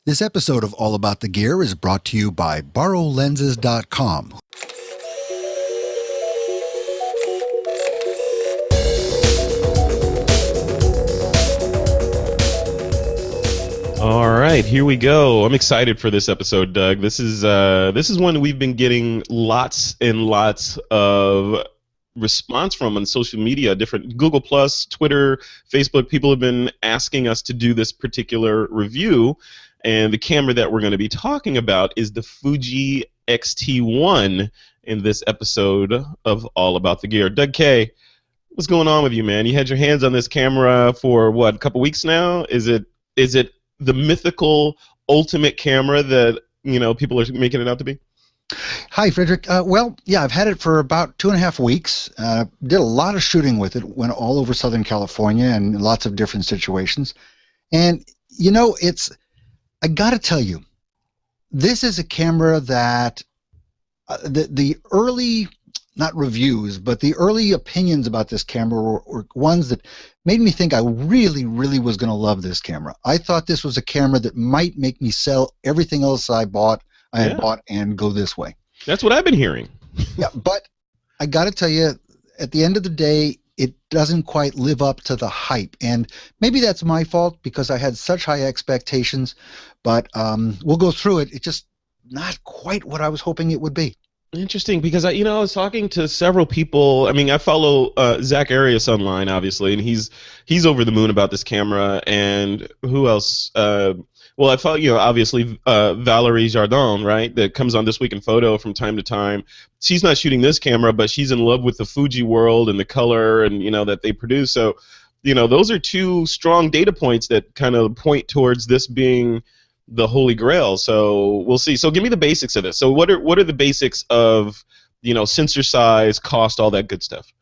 This episode of All About the Gear is brought to you by BorrowLenses.com. All right, here we go. I'm excited for this episode, Doug. This is one we've been getting lots and lots of response from on social media, different Google Plus, Twitter, Facebook. People have been asking us to do this particular review, and the camera that we're going to be talking about is the Fuji X-T1 in this episode of All About the Gear. Doug K, what's going on with you, man? You had your hands on this camera for what, a couple weeks now? Is it the mythical ultimate camera that people are making it out to be? Hi, Frederick. Well, yeah, I've had it for about 2.5 weeks. Did a lot of shooting with it. Went all over Southern California and lots of different situations. And I got to tell you, this is a camera that the early, not reviews, but the early opinions about this camera were ones that made me think I really, really was going to love this camera. I thought this was a camera that might make me sell everything else I had bought and go this way. That's what I've been hearing. Yeah, but I got to tell you, at the end of the day, it doesn't quite live up to the hype. And maybe that's my fault because I had such high expectations, but we'll go through it. It's just not quite what I was hoping it would be. Interesting, because I was talking to several people. I mean, I follow Zach Arias online, obviously, and he's over the moon about this camera. And who else? Well, I follow, obviously Valerie Jardin, right? That comes on This Week in Photo from time to time. She's not shooting this camera, but she's in love with the Fuji world and the color and that they produce. So, those are two strong data points that kind of point towards this being the holy grail. So we'll see. So give me the basics of this. So what are the basics of sensor size, cost, all that good stuff?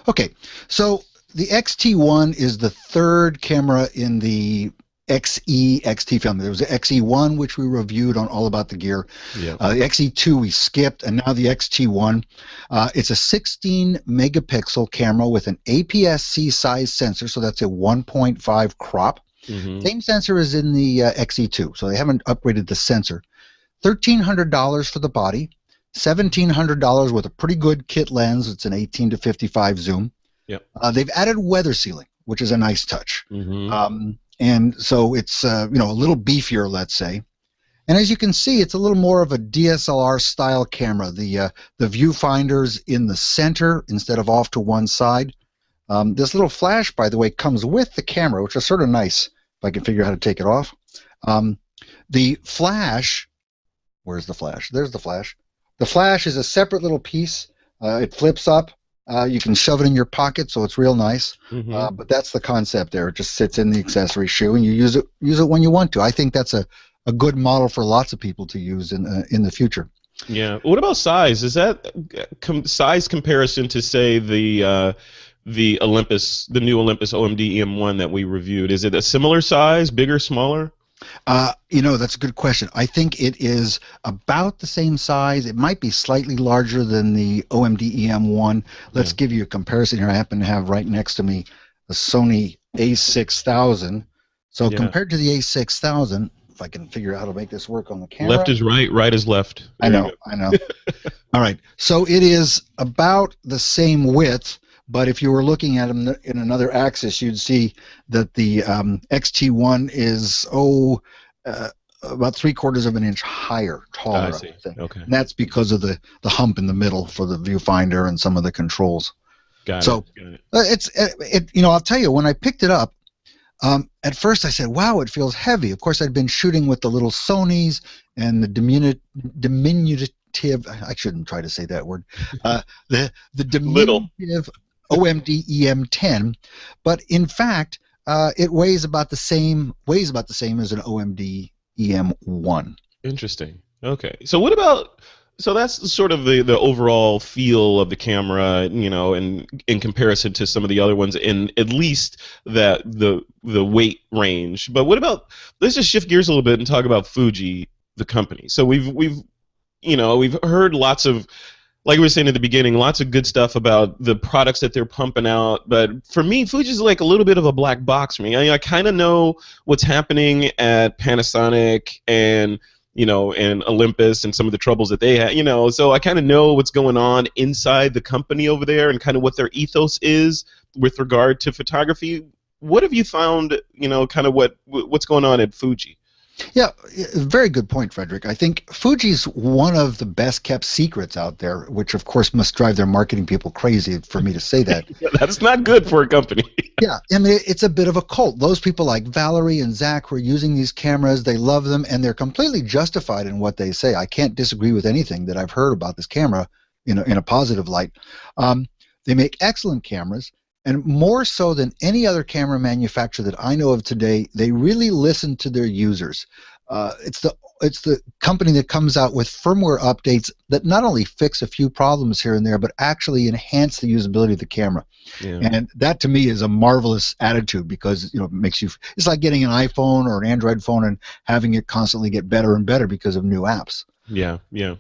Okay, so the X-T1 is the third camera in the X-T family. There was the X-E1, which we reviewed on All About the Gear. Yeah. The X-E2 we skipped, and now the X-T1. It's a 16 megapixel camera with an APS-C size sensor, so that's a 1.5 crop. Mm-hmm. Same sensor as in the X-E2, so they haven't upgraded the sensor. $1,300 for the body, $1,700 with a pretty good kit lens. It's an 18 to 55 zoom. Yep. They've added weather sealing, which is a nice touch. Mm-hmm. And so it's a little beefier, let's say. And as you can see, it's a little more of a DSLR style camera. The viewfinder's in the center instead of off to one side. This little flash, by the way, comes with the camera, which is sort of nice if I can figure out how to take it off. The flash, where's the flash? There's the flash. The flash is a separate little piece. It flips up. You can shove it in your pocket, so it's real nice. Mm-hmm. But that's the concept there. It just sits in the accessory shoe, and you use it when you want to. I think that's a good model for lots of people to use in the future. Yeah. What about size? Is that size comparison to, say, the Olympus, the new Olympus OMD EM1 that we reviewed? Is it a similar size, bigger, smaller? That's a good question. I think it is about the same size. It might be slightly larger than the OMD EM1. Let's give you a comparison here. I happen to have right next to me the Sony A6000. So compared to the A6000, if I can figure out how to make this work on the camera. Left is right, right is left. I know. All right. So it is about the same width. But if you were looking at them in another axis, you'd see that the X-T1 is about 3/4 of an inch higher, taller. I see. Okay. And that's because of the hump in the middle for the viewfinder and some of the controls. Got it. I'll tell you, when I picked it up, at first I said, "Wow, it feels heavy." Of course, I'd been shooting with the little Sonys and the diminutive. I shouldn't try to say that word. The diminutive OMD EM10, but in fact, it weighs about the same as an OMD EM1. Interesting. Okay. So what about? So that's sort of the overall feel of the camera, in comparison to some of the other ones, in at least that the weight range. But what about? Let's just shift gears a little bit and talk about Fuji, the company. So we've heard lots of like we were saying at the beginning, lots of good stuff about the products that they're pumping out. But for me, Fuji's like a little bit of a black box for me. I kind of know what's happening at Panasonic and, you know, and Olympus and some of the troubles that they had, you know. So I kind of know what's going on inside the company over there and kind of what their ethos is with regard to photography. What have you found, you know, kind of what's going on at Fuji? Yeah, very good point, Frederick. I think Fuji's one of the best kept secrets out there, which of course must drive their marketing people crazy for me to say that. Yeah, that's not good for a company. Yeah, and it's a bit of a cult. Those people like Valerie and Zach who are using these cameras, they love them, and they're completely justified in what they say. I can't disagree with anything that I've heard about this camera in a positive light. They make excellent cameras. And more so than any other camera manufacturer that I know of today, they really listen to their users. It's the company that comes out with firmware updates that not only fix a few problems here and there, but actually enhance the usability of the camera. Yeah. And that to me is a marvelous attitude because, you know, it makes you. It's like getting an iPhone or an Android phone and having it constantly get better and better because of new apps. Yeah, yeah.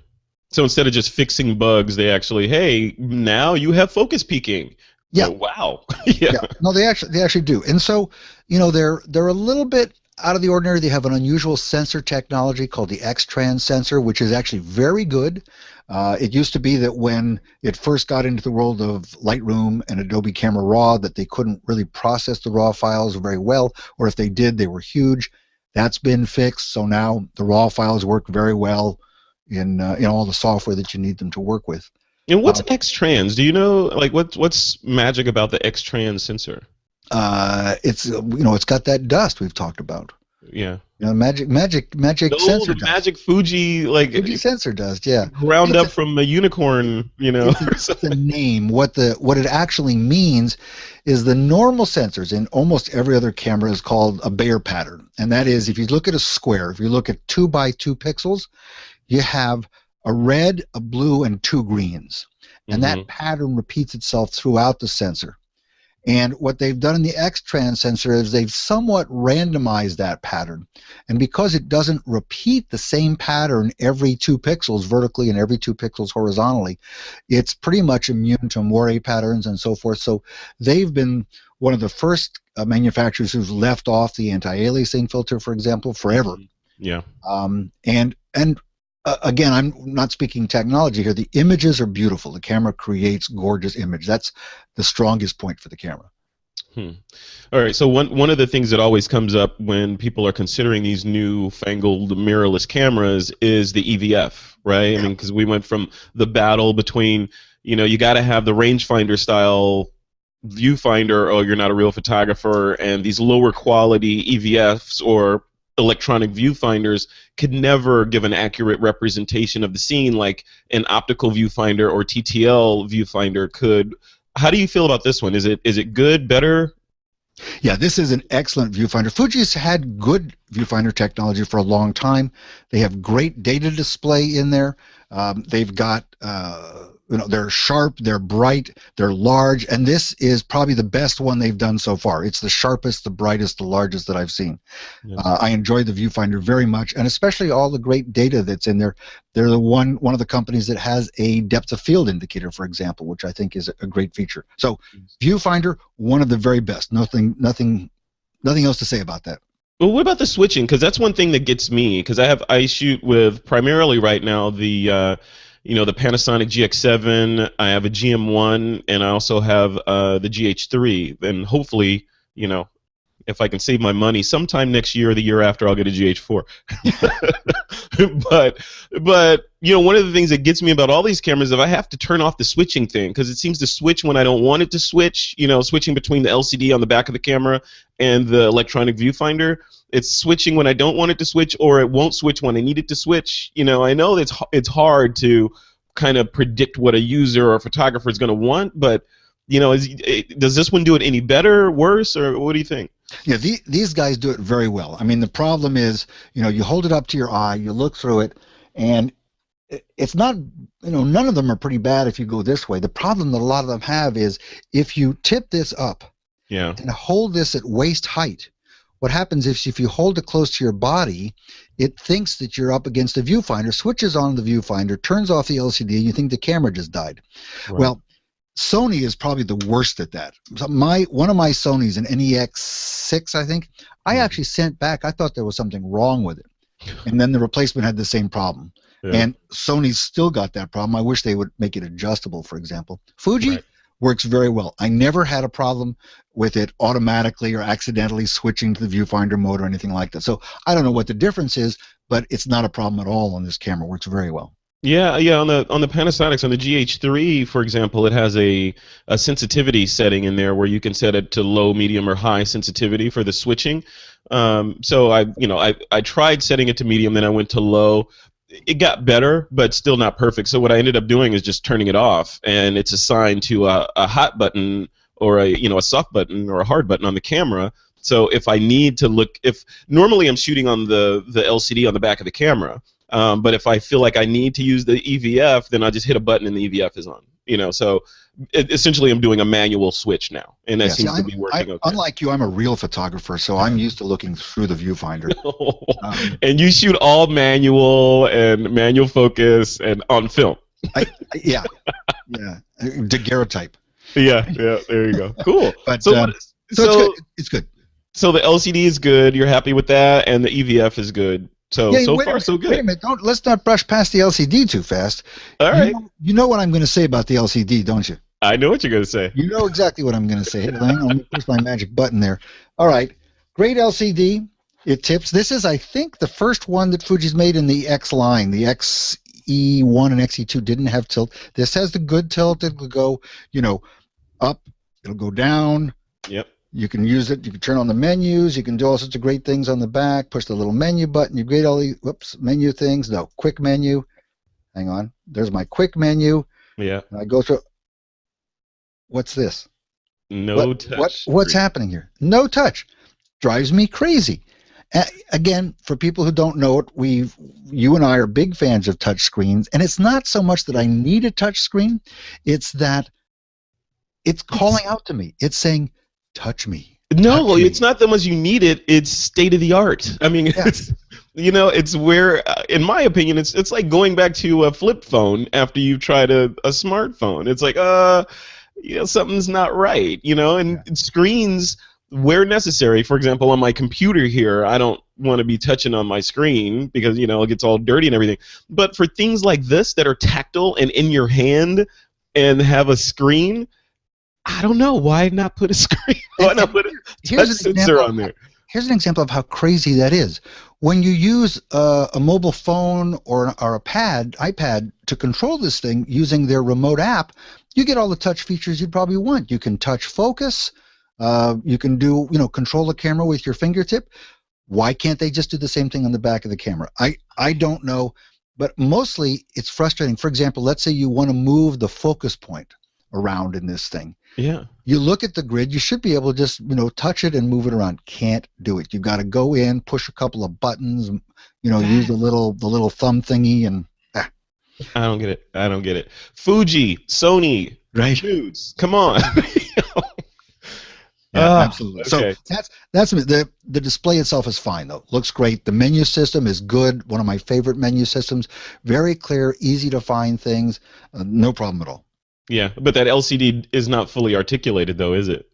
So instead of just fixing bugs, they actually, hey, now you have focus peaking. Yeah. Oh, wow. Yeah. No, they actually do. And so, you know, they're a little bit out of the ordinary. They have an unusual sensor technology called the X-Trans sensor, which is actually very good. It used to be that when it first got into the world of Lightroom and Adobe Camera Raw, that they couldn't really process the raw files very well, or if they did, they were huge. That's been fixed. So now the raw files work very well in all the software that you need them to work with. And what's X-Trans? Do you know, like, what's magic about the X-Trans sensor? It's it's got that dust we've talked about. Yeah. You know, magic sensor dust. Magic Fuji, like Fuji sensor dust. Yeah. Ground up from a unicorn, you know. It's the name. What it actually means is the normal sensors in almost every other camera is called a Bayer pattern, and that is if you look at a square, if you look at 2 by 2 pixels, you have a red, a blue, and 2 greens. And that pattern repeats itself throughout the sensor. And what they've done in the X-Trans sensor is they've somewhat randomized that pattern. And because it doesn't repeat the same pattern every 2 pixels vertically and every 2 pixels horizontally, it's pretty much immune to moire patterns and so forth. So they've been one of the first manufacturers who's left off the anti-aliasing filter, for example, forever. Yeah. Again, I'm not speaking technology here. The images are beautiful. The camera creates gorgeous image. That's the strongest point for the camera. All right. So one of the things that always comes up when people are considering these new fangled mirrorless cameras is the EVF, right? Yeah. I mean, because we went from the battle between, you know, you got to have the rangefinder style viewfinder or you're not a real photographer, and these lower quality EVFs or electronic viewfinders could never give an accurate representation of the scene like an optical viewfinder or TTL viewfinder could. How do you feel about this one? Is it good, better? Yeah, this is an excellent viewfinder. Fuji's had good viewfinder technology for a long time. They have great data display in there. They've got they're sharp, they're bright, they're large, and this is probably the best one they've done so far. It's the sharpest, the brightest, the largest that I've seen. Yes. I enjoy the viewfinder very much, and especially all the great data that's in there. They're the one of the companies that has a depth of field indicator, for example, which I think is a great feature. So, viewfinder, one of the very best. Nothing else to say about that. Well, what about the switching? Because that's one thing that gets me. Because I shoot with primarily right now the the Panasonic GX7. I have a GM1, and I also have the GH3. And hopefully, if I can save my money, sometime next year or the year after, I'll get a GH4. but one of the things that gets me about all these cameras is if I have to turn off the switching thing, because it seems to switch when I don't want it to switch. Switching between the LCD on the back of the camera and the electronic viewfinder. It's switching when I don't want it to switch, or it won't switch when I need it to switch. I know it's hard to kind of predict what a user or a photographer is going to want, but does this one do it any better, worse, or what do you think? Yeah, these guys do it very well. I mean, the problem is, you hold it up to your eye, you look through it, and it's not, none of them are pretty bad if you go this way. The problem that a lot of them have is if you tip this up and hold this at waist height, what happens is if you hold it close to your body, it thinks that you're up against a viewfinder, switches on the viewfinder, turns off the LCD, and you think the camera just died. Right. Well, Sony is probably the worst at that. So one of my Sonys, an NEX6, I think, I actually sent back. I thought there was something wrong with it. And then the replacement had the same problem. Yeah. And Sony's still got that problem. I wish they would make it adjustable, for example. Fuji works very well. I never had a problem with it automatically or accidentally switching to the viewfinder mode or anything like that. So I don't know what the difference is, but it's not a problem at all on this camera. It works very well. Yeah. On the Panasonics, on the GH3, for example, it has a sensitivity setting in there where you can set it to low, medium, or high sensitivity for the switching. So I tried setting it to medium, then I went to low. It got better, but still not perfect. So what I ended up doing is just turning it off, and it's assigned to a hot button or a soft button or a hard button on the camera. So if I need to look, if normally I'm shooting on the LCD on the back of the camera, but if I feel like I need to use the EVF, then I just hit a button and the EVF is on. So essentially I'm doing a manual switch now, and that seems to be working okay. Unlike you, I'm a real photographer, so I'm used to looking through the viewfinder. And you shoot all manual and manual focus and on film. Yeah, daguerreotype. Yeah, there you go. Cool. But, so it's good. So the LCD is good. You're happy with that, and the EVF is good. So far, so good. Wait a minute. Let's not brush past the LCD too fast. All right. You know what I'm going to say about the LCD, don't you? I know what you're going to say. You know exactly what I'm going to say. Hang on, let me push my magic button there. All right. Great LCD. It tips. This is, I think, the first one that Fuji's made in the X line. The X-E1 and X-E2 didn't have tilt. This has the good tilt. It'll go, up. It'll go down. Yep. You can use it. You can turn on the menus. You can do all sorts of great things on the back. Push the little menu button. You get all the menu things. No, quick menu. Hang on. There's my quick menu. Yeah. And I go through. What's this? No touch. What's happening here? No touch. Drives me crazy. Again, for people who don't know it, you and I are big fans of touch screens, and it's not so much that I need a touch screen. It's that it's calling out to me. It's saying, touch me. No, it's not that much you need it. It's state of the art. I mean, it's where, in my opinion, it's like going back to a flip phone after you've tried a smartphone. It's like, something's not right, and screens, where necessary. For example, on my computer here, I don't want to be touching on my screen because, it gets all dirty and everything. But for things like this that are tactile and in your hand and have a screen, I don't know. Why not put a screen? Why not put a touch sensor on there? Here's an example of how crazy that is. When you use a mobile phone or an iPad to control this thing using their remote app, you get all the touch features you'd probably want. You can touch focus. You can do, control the camera with your fingertip. Why can't they just do the same thing on the back of the camera? I don't know, but mostly it's frustrating. For example, let's say you want to move the focus point around in this thing. Yeah. You look at the grid, you should be able to just, touch it and move it around. Can't do it. You've got to go in, push a couple of buttons, use the little thumb thingy and I don't get it. Fuji, Sony, right? Choose. Come on. Yeah, absolutely. Okay. So that's the display itself is fine though. Looks great. The menu system is good. One of my favorite menu systems. Very clear, easy to find things. No problem at all. Yeah, but that LCD is not fully articulated, though, is it?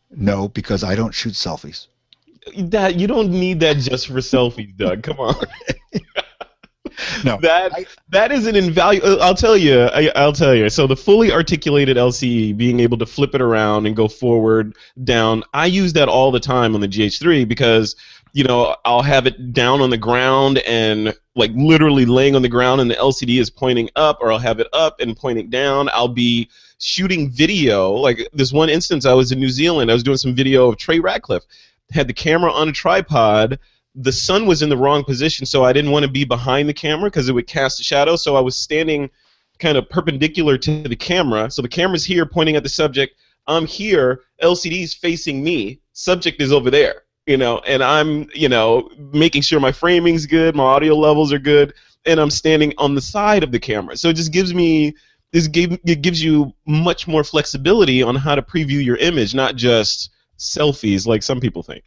No, because I don't shoot selfies. You don't need that just for selfies, Doug. Come on. No, that is an invaluable. I'll tell you. So the fully articulated LCD, being able to flip it around and go forward, down. I use that all the time on the GH3 because I'll have it down on the ground and like literally laying on the ground and the LCD is pointing up, or I'll have it up and pointing down. I'll be shooting video. Like this one instance, I was in New Zealand. I was doing some video of Trey Ratcliffe. Had the camera on a tripod. The sun was in the wrong position, so I didn't want to be behind the camera because it would cast a shadow. So I was standing kind of perpendicular to the camera. So the camera's here pointing at the subject. I'm here. LCD's facing me. Subject is over there. And I'm, making sure my framing's good, my audio levels are good, and I'm standing on the side of the camera. So it just gives it gives you much more flexibility on how to preview your image, not just selfies like some people think.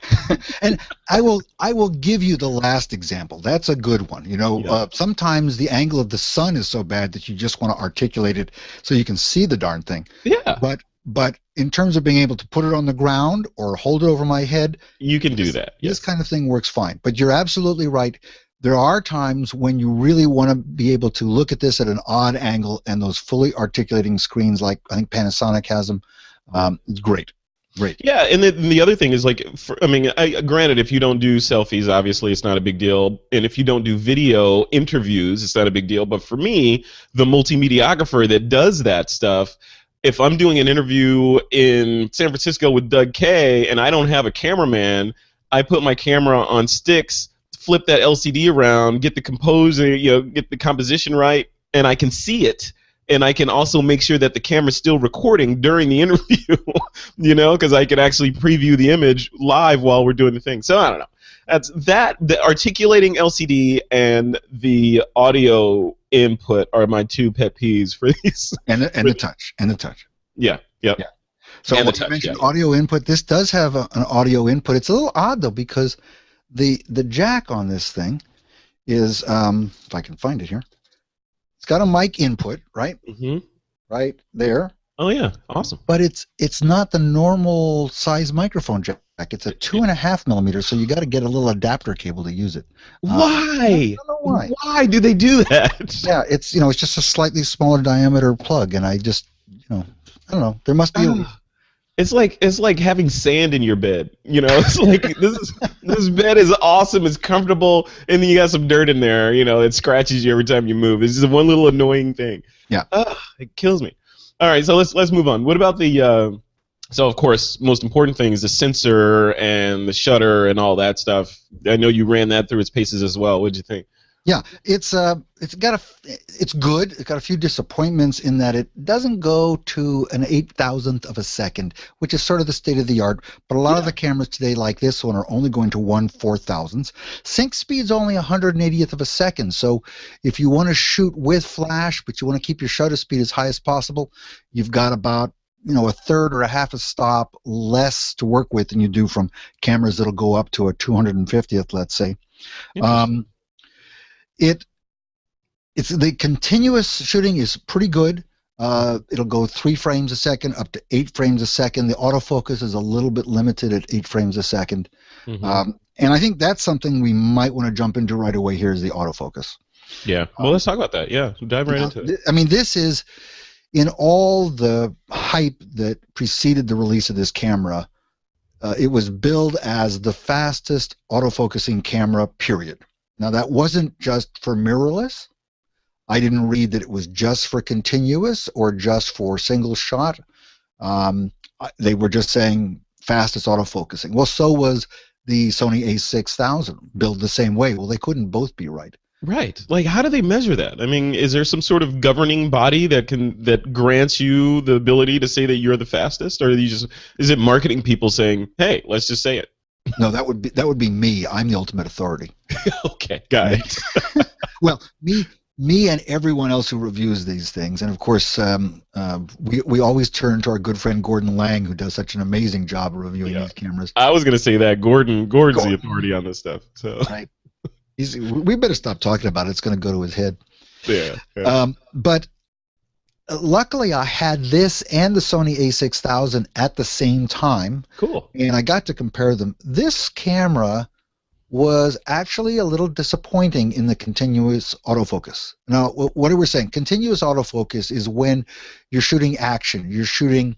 And I will give you the last example. That's a good one. You know, sometimes the angle of the sun is so bad that you just want to articulate it so you can see the darn thing. Yeah. But in terms of being able to put it on the ground or hold it over my head, you can do that. This kind of thing works fine. But you're absolutely right. There are times when you really want to be able to look at this at an odd angle, and those fully articulating screens, like I think Panasonic has them, great. Great. Yeah, and the other thing is, like, granted, if you don't do selfies, obviously it's not a big deal, and if you don't do video interviews, it's not a big deal. But for me, the multimediographer that does that stuff, if I'm doing an interview in San Francisco with Doug K and I don't have a cameraman, I put my camera on sticks, flip that LCD around, get the get the composition right, and I can see it. And I can also make sure that the camera's still recording during the interview, because I can actually preview the image live while we're doing the thing. So I don't know. The articulating LCD and the audio input are my two pet peeves for these. And the touch. Yeah. Yep. Yeah. So you mentioned audio input. This does have an audio input. It's a little odd though, because the jack on this thing is, if I can find it here. It's got a mic input, right? Mm-hmm. Right there. Oh yeah, awesome. But it's not the normal size microphone jack. It's a 2.5 millimeter, so you got to get a little adapter cable to use it. Why? I don't know why. Why do they do that? Yeah, it's just a slightly smaller diameter plug, and I just I don't know. There must be a. It's like having sand in your bed. It's like this bed is awesome, it's comfortable, and then you got some dirt in there. It scratches you every time you move. It's just one little annoying thing. Yeah. It kills me. All right, so let's move on. What about the? So of course, most important thing is the sensor and the shutter and all that stuff. I know you ran that through its paces as well. What did you think? Yeah, it's good. It's got a few disappointments in that it doesn't go to an 8,000th of a second, which is sort of the state of the art. But a lot of the cameras today, like this one, are only going to 1/4000th. Sync speed's only 180th of a second. So if you want to shoot with flash, but you want to keep your shutter speed as high as possible, you've got about a third or a half a stop less to work with than you do from cameras that'll go up to a 250th, let's say. It's the continuous shooting is pretty good. It'll go 3 frames a second up to 8 frames a second. The autofocus is a little bit limited at 8 frames a second. Mm-hmm. And I think that's something we might want to jump into right away here is the autofocus. Yeah. Well, let's talk about that. Yeah. Dive right into it. I mean, this is, in all the hype that preceded the release of this camera, it was billed as the fastest autofocusing camera, period. Now, that wasn't just for mirrorless. I didn't read that it was just for continuous or just for single shot. They were just saying fastest autofocusing. Well, so was the Sony a6000, billed the same way. Well, they couldn't both be right. Right. Like, how do they measure that? I mean, is there some sort of governing body that grants you the ability to say that you're the fastest, or is it marketing people saying, "Hey, let's just say it"? No, that would be me. I'm the ultimate authority. Okay, got it. Well, me and everyone else who reviews these things, and of course, we always turn to our good friend Gordon Lang, who does such an amazing job of reviewing these cameras. I was going to say that Gordon's the authority on this stuff. So. Right. We better stop talking about it. It's going to go to his head. Yeah. But luckily, I had this and the Sony a6000 at the same time. Cool. And I got to compare them. This camera was actually a little disappointing in the continuous autofocus. Now, what are we saying? Continuous autofocus is when you're shooting action. You're shooting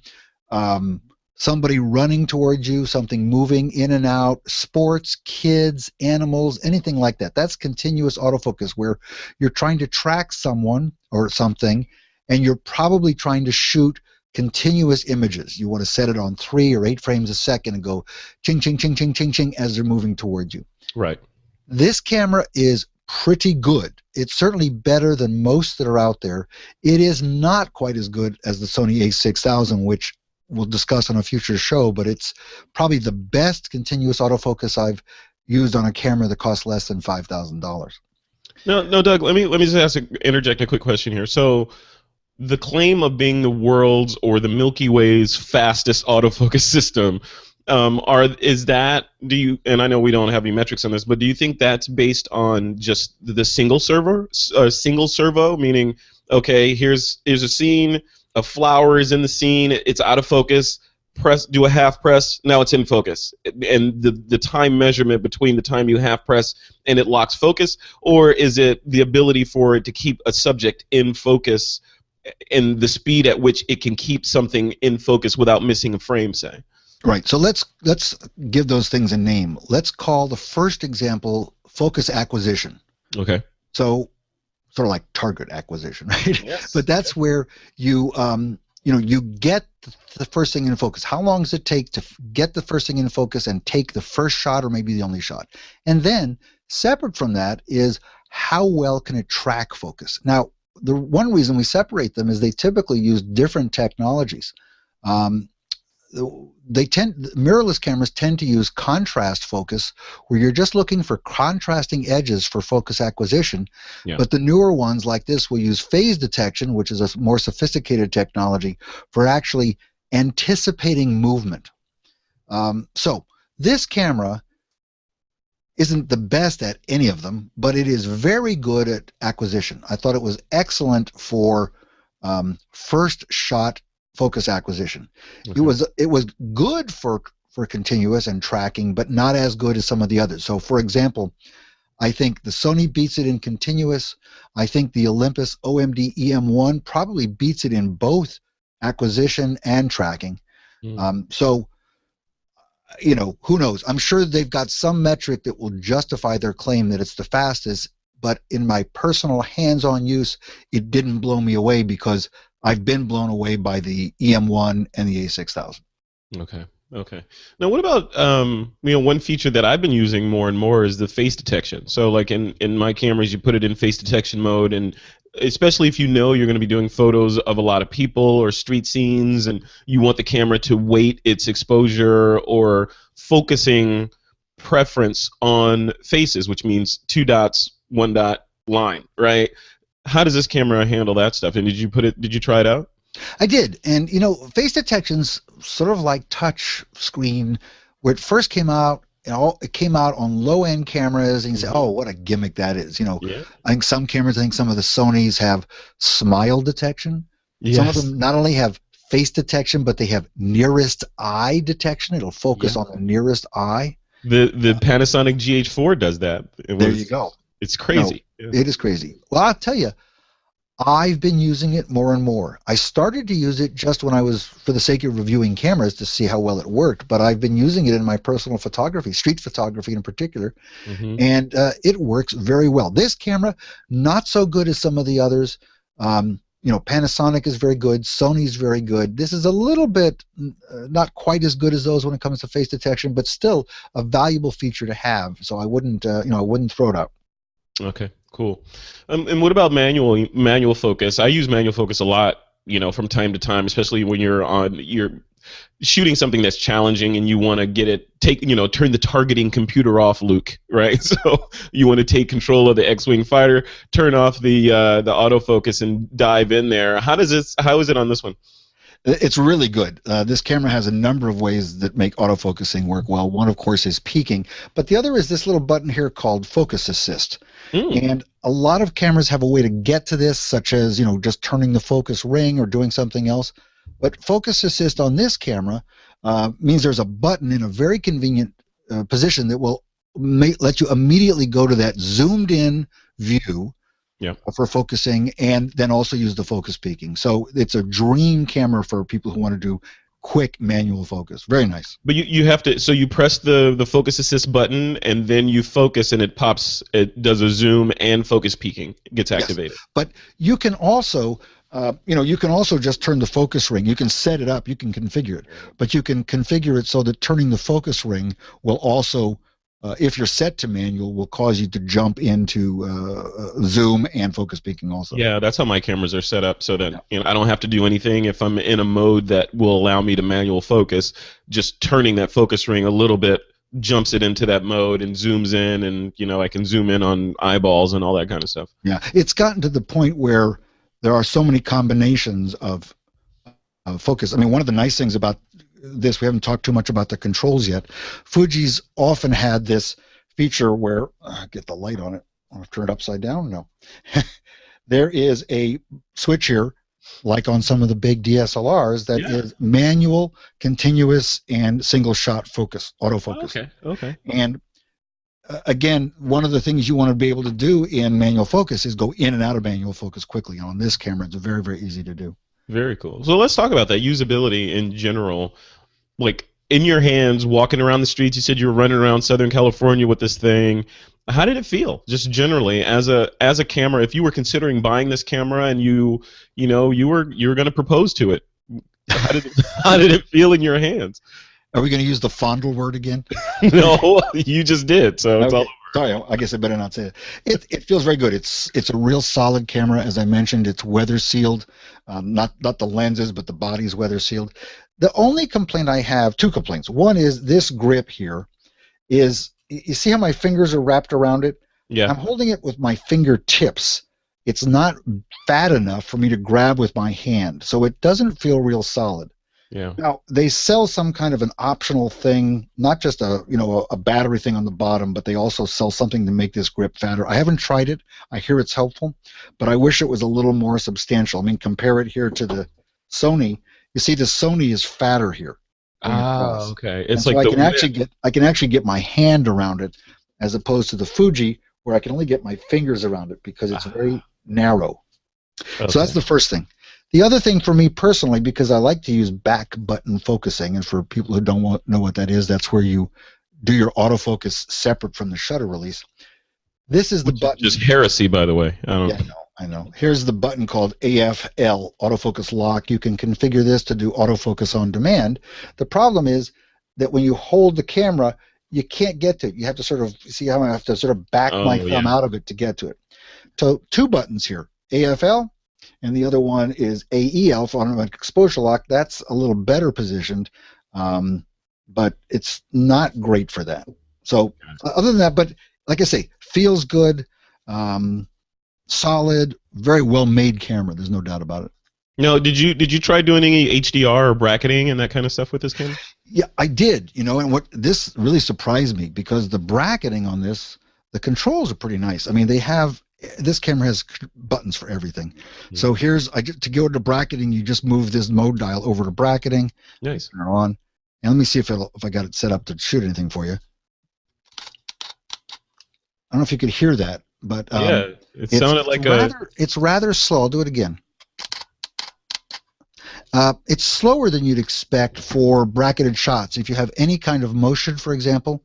somebody running towards you, something moving in and out, sports, kids, animals, anything like that. That's continuous autofocus, where you're trying to track someone or something, and you're probably trying to shoot continuous images. You want to set it on 3 or 8 frames a second and go ching, ching, ching, ching, ching, ching as they're moving towards you. Right. This camera is pretty good. It's certainly better than most that are out there. It is not quite as good as the Sony a6000, which we'll discuss on a future show, but it's probably the best continuous autofocus I've used on a camera that costs less than $5,000. No, Doug. Let me just interject a quick question here. So, the claim of being the world's or the Milky Way's fastest autofocus system, Is that, do you, and I know we don't have any metrics on this, but do you think that's based on just the single servo, meaning, okay, here's a scene, a flower is in the scene, it's out of focus, do a half press, now it's in focus, and the time measurement between the time you half press and it locks focus, or is it the ability for it to keep a subject in focus and the speed at which it can keep something in focus without missing a frame, say? Right. So let's give those things a name. Let's call the first example focus acquisition. Okay. So sort of like target acquisition, right? Yes. But that's where you you get the first thing in focus. How long does it take to get the first thing in focus and take the first shot or maybe the only shot? And then separate from that is how well can it track focus? Now, the one reason we separate them is they typically use different technologies. Mirrorless cameras tend to use contrast focus, where you're just looking for contrasting edges for focus acquisition. Yeah. But the newer ones like this will use phase detection, which is a more sophisticated technology for actually anticipating movement. So this camera isn't the best at any of them, but it is very good at acquisition. I thought it was excellent for first shot focus acquisition. Okay. It was good for continuous and tracking, but not as good as some of the others. So, for example, I think the Sony beats it in continuous. I think the Olympus OMD EM1 probably beats it in both acquisition and tracking. So, who knows? I'm sure they've got some metric that will justify their claim that it's the fastest, but in my personal hands-on use, it didn't blow me away because I've been blown away by the EM1 and the A6000. Okay. Now, what about one feature that I've been using more and more is the face detection. So, like in my cameras, you put it in face detection mode, and especially if you know you're going to be doing photos of a lot of people or street scenes, and you want the camera to weight its exposure or focusing preference on faces, which means 2 dots, 1 dot line, right? How does this camera handle that stuff? And did you try it out? I did. And face detection's sort of like touch screen. Where it first came out, it came out on low-end cameras, and you say, "Oh, what a gimmick that is!" Yeah. I think some cameras, some of the Sonys have smile detection. Yes. Some of them not only have face detection, but they have nearest eye detection. It'll focus on the nearest eye. The Panasonic GH4 does that. There you go. It's crazy. It is crazy. Well, I'll tell you, I've been using it more and more. I started to use it just when I was, for the sake of reviewing cameras, to see how well it worked, but I've been using it in my personal photography, street photography in particular, and it works very well. This camera, not so good as some of the others. Panasonic is very good, Sony's very good. This is a little bit not quite as good as those when it comes to face detection, but still a valuable feature to have. So I wouldn't, I wouldn't throw it out. Okay, cool. And what about manual focus? I use manual focus a lot, from time to time, especially when you're shooting something that's challenging and you want to turn the targeting computer off, Luke, right? So you want to take control of the X-Wing fighter, turn off the autofocus and dive in there. How is it on this one? It's really good. This camera has a number of ways that make autofocusing work well. One, of course, is peaking, but the other is this little button here called Focus Assist. And a lot of cameras have a way to get to this, such as just turning the focus ring or doing something else. But Focus Assist on this camera means there's a button in a very convenient position that will let you immediately go to that zoomed-in view for focusing, and then also use the focus peaking. So it's a dream camera for people who want to do quick manual focus. Very nice. But you have to, so you press the focus assist button and then you focus and it does a zoom and focus peaking. It gets activated. Yes. But you can also you can also just turn the focus ring. You can set it up, you can configure it, but you can configure it so that turning the focus ring will also, if you're set to manual, will cause you to jump into zoom and focus peaking also. Yeah, that's how my cameras are set up, so that I don't have to do anything if I'm in a mode that will allow me to manual focus. Just turning that focus ring a little bit jumps it into that mode and zooms in, and I can zoom in on eyeballs and all that kind of stuff. Yeah, it's gotten to the point where there are so many combinations of focus. I mean, one of the nice things about this. We haven't talked too much about the controls yet. Fuji's often had this feature where, get the light on it. I'll turn it upside down. No. There is a switch here, like on some of the big DSLRs, that is manual, continuous, and single shot focus, autofocus. Okay. And again, one of the things you want to be able to do in manual focus is go in and out of manual focus quickly. On this camera, it's very, very easy to do. Very cool. So let's talk about that usability in general. Like in your hands, walking around the streets, you said you were running around Southern California with this thing. How did it feel, just generally, as a camera? If you were considering buying this camera and you were going to propose to it, how did it feel in your hands? Are we going to use the fondle word again? No, you just did. So it's all over. Sorry, I guess I better not say it. It feels very good. It's a real solid camera, as I mentioned. It's weather sealed, not the lenses, but the body's weather sealed. The only complaint I have, two complaints. One is this grip here is. You see how my fingers are wrapped around it? Yeah. I'm holding it with my fingertips. It's not fat enough for me to grab with my hand, so it doesn't feel real solid. Yeah. Now, they sell some kind of an optional thing, not just a battery thing on the bottom, but they also sell something to make this grip fatter. I haven't tried it. I hear it's helpful, but I wish it was a little more substantial. I mean, compare it here to the Sony. You see the Sony is fatter here. Okay. It's and like so I can actually get my hand around it, as opposed to the Fuji, where I can only get my fingers around it because it's very narrow. Okay. So that's the first thing. The other thing for me personally, because I like to use back button focusing, and for people who don't know what that is, that's where you do your autofocus separate from the shutter release. This is the button. Just heresy, by the way. I know. Here's the button called AFL, Autofocus Lock. You can configure this to do autofocus on demand. The problem is that when you hold the camera, you can't get to it. You have to sort of, see how I have to sort of back my thumb out of it to get to it. So two buttons here, AFL, and the other one is AEL, for automatic exposure lock. That's a little better positioned, but it's not great for that. So other than that, but like I say, feels good. Solid, very well made camera. There's no doubt about it. No, did you try doing any HDR or bracketing and that kind of stuff with this camera? Yeah, I did. And what this really surprised me, because the bracketing on this, the controls are pretty nice. I mean, this camera has buttons for everything. Mm-hmm. So to go to bracketing, you just move this mode dial over to bracketing. Nice. Turn it on, and let me see if I got it set up to shoot anything for you. I don't know if you could hear that, but it sounded like it's rather slow. I'll do it again. It's slower than you'd expect for bracketed shots. If you have any kind of motion, for example,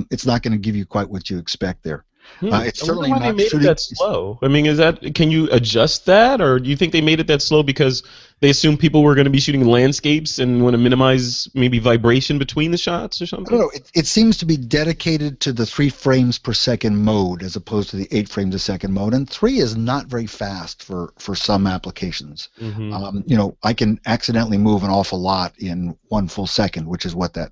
it's not going to give you quite what you expect there. It's certainly not. They made it that slow. I mean, can you adjust that, or do you think they made it that slow because they assumed people were going to be shooting landscapes and want to minimize maybe vibration between the shots or something? I don't know. It seems to be dedicated to the 3 frames per second mode as opposed to the 8 frames a second mode, and 3 is not very fast for some applications. Mm-hmm. I can accidentally move an awful lot in 1 full second, which is what that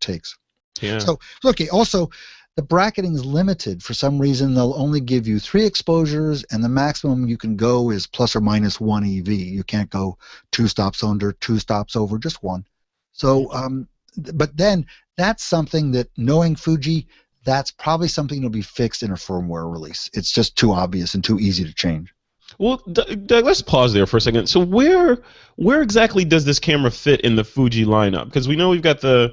takes. Yeah. So okay. Also, the bracketing is limited. For some reason, they'll only give you 3 exposures, and the maximum you can go is plus or minus 1 EV. You can't go 2 stops under, 2 stops over, just 1. So, but then that's something that, knowing Fuji, that's probably something that'll be fixed in a firmware release. It's just too obvious and too easy to change. Well, Doug, let's pause there for a second. So where exactly does this camera fit in the Fuji lineup? Because we know we've got the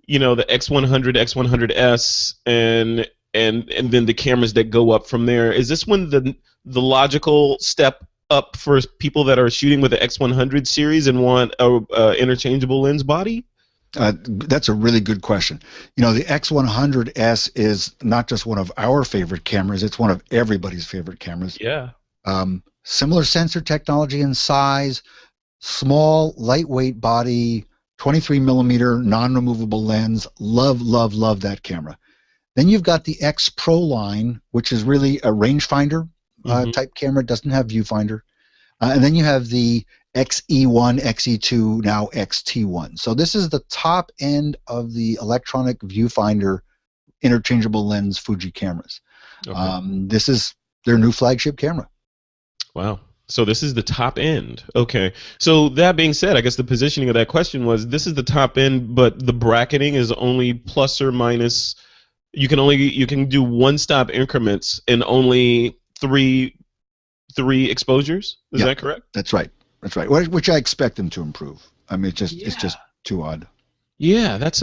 X100, X100S, and then the cameras that go up from there. Is this one the logical step up for people that are shooting with the X100 series and want a interchangeable lens body? That's a really good question. The X100S is not just one of our favorite cameras; it's one of everybody's favorite cameras. Yeah. Similar sensor technology and size, small, lightweight body. 23 millimeter non-removable lens. Love that camera. Then you've got the X Pro line, which is really a rangefinder type camera. It doesn't have viewfinder. And then you have the XE1, XE2, now X-T1. So this is the top end of the electronic viewfinder interchangeable lens Fuji cameras. Okay. This is their new flagship camera. Wow. So this is the top end. Okay. So that being said, I guess the positioning of that question was this is the top end, but the bracketing is only plus or minus. You can do one stop increments in only three exposures. Is that correct? That's right. That's right. Which I expect them to improve. I mean, it's just too odd. Yeah, that's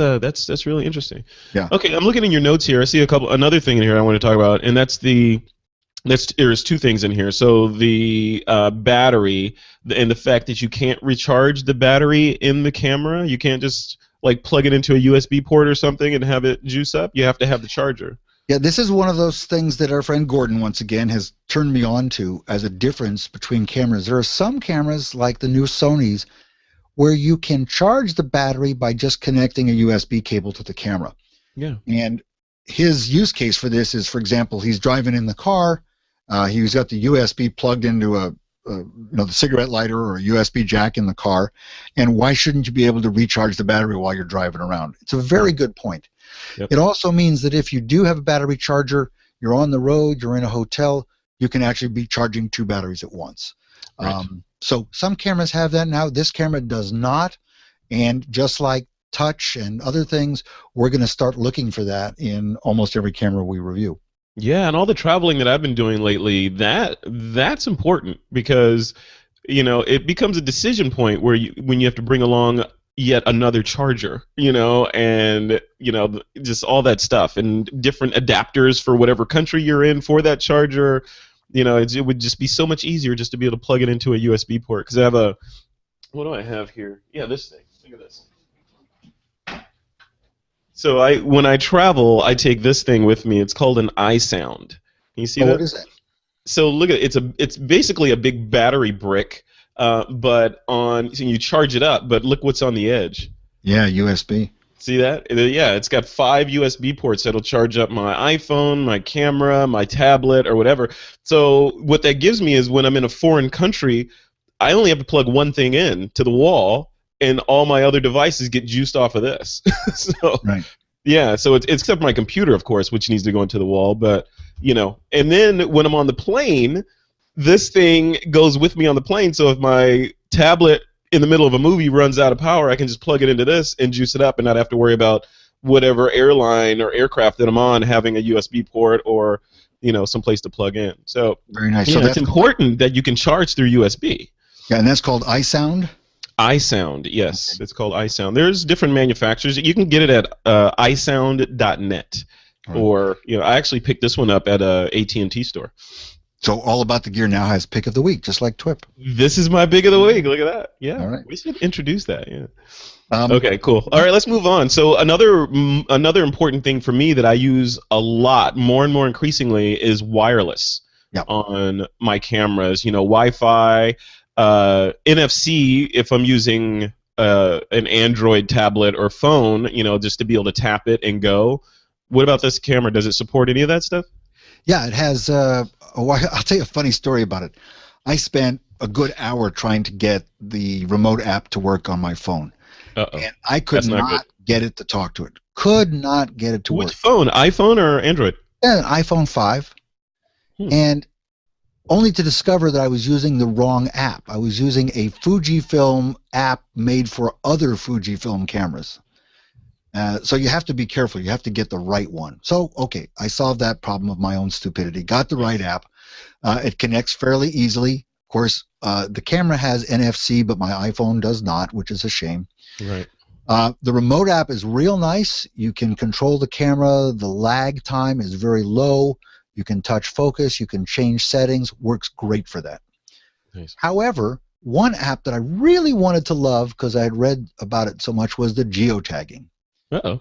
really interesting. Yeah. Okay, I'm looking in your notes here. I see another thing in here I want to talk about, and there's two things in here. So the battery and the fact that you can't recharge the battery in the camera. You can't just like plug it into a USB port or something and have it juice up. You have to have the charger. Yeah, this is one of those things that our friend Gordon, once again, has turned me on to as a difference between cameras. There are some cameras, like the new Sonys, where you can charge the battery by just connecting a USB cable to the camera. Yeah. And his use case for this is, for example, he's driving in the car. He's got the USB plugged into the cigarette lighter or a USB jack in the car. And why shouldn't you be able to recharge the battery while you're driving around? It's a very good point. Yep. It also means that if you do have a battery charger, you're on the road, you're in a hotel, you can actually be charging two batteries at once. Right. So some cameras have that now. This camera does not. And just like touch and other things, we're going to start looking for that in almost every camera we review. Yeah, and all the traveling that I've been doing lately, that's important because, it becomes a decision point where when you have to bring along yet another charger, and, just all that stuff and different adapters for whatever country you're in for that charger. It would just be so much easier just to be able to plug it into a USB port. Because I have what do I have here? Yeah, this thing. Look at this. So when I travel, I take this thing with me. It's called an iSound. Can you see that? What is that? So look at it's basically a big battery brick, but so you charge it up. But look what's on the edge. Yeah, USB. See that? Yeah, it's got 5 USB ports that'll charge up my iPhone, my camera, my tablet, or whatever. So what that gives me is when I'm in a foreign country, I only have to plug one thing in to the wall, and all my other devices get juiced off of this. Right. Yeah, so it's except my computer, of course, which needs to go into the wall. But and then when I'm on the plane, this thing goes with me on the plane. So if my tablet in the middle of a movie runs out of power, I can just plug it into this and juice it up and not have to worry about whatever airline or aircraft that I'm on having a USB port or some place to plug in. So very nice. Yeah, so it's important that you can charge through USB. Yeah, and that's called iSound? iSound, yes. Okay. It's called iSound. There's different manufacturers. You can get it at iSound.net. Right. Or I actually picked this one up at a AT&T store. So All About the Gear now has Pick of the Week, just like TWiP. This is my Pick of the Week. Look at that. Yeah. All right. We should introduce that. Yeah. Okay, cool. All right, let's move on. So another important thing for me that I use a lot, more and more increasingly, is wireless on my cameras. Wi-Fi, NFC if I'm using an Android tablet or phone, just to be able to tap it and go. What about this camera? Does it support any of that stuff? Yeah, it has. I'll tell you a funny story about it. I spent a good hour trying to get the remote app to work on my phone. Uh-oh. And I could not get it to talk to it. Could not get it to work. Which phone? iPhone or Android? Yeah, an iPhone 5. And only to discover that I was using the wrong app. I was using a Fujifilm app made for other Fujifilm cameras. So you have to be careful. You have to get the right one. So, okay, I solved that problem of my own stupidity. Got the right app. It connects fairly easily. Of course, the camera has NFC, but my iPhone does not, which is a shame. Right. The remote app is real nice. You can control the camera. The lag time is very low. You can touch focus. You can change settings. Works great for that. Nice. However, one app that I really wanted to love because I had read about it so much was the geotagging. Uh-oh.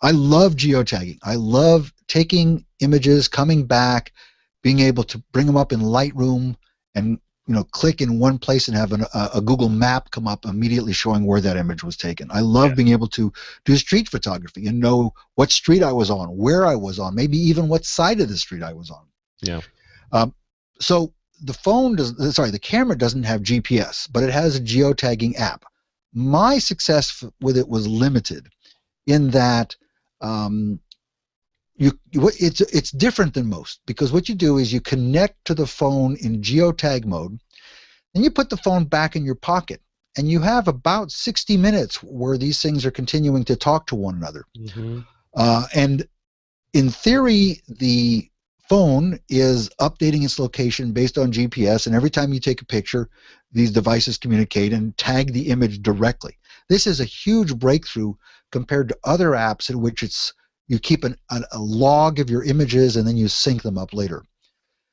I love geotagging. I love taking images, coming back, being able to bring them up in Lightroom and click in one place and have a Google map come up immediately showing where that image was taken. I love being able to do street photography and know what street I was on, where I was on, maybe even what side of the street I was on. Yeah. So the camera doesn't have GPS, but it has a geotagging app. My success with it was limited in that it's different than most, because what you do is you connect to the phone in geotag mode, and you put the phone back in your pocket, and you have about 60 minutes where these things are continuing to talk to one another. Mm-hmm. And in theory, the phone is updating its location based on GPS, and every time you take a picture, these devices communicate and tag the image directly. This is a huge breakthrough compared to other apps in which you keep a log of your images and then you sync them up later.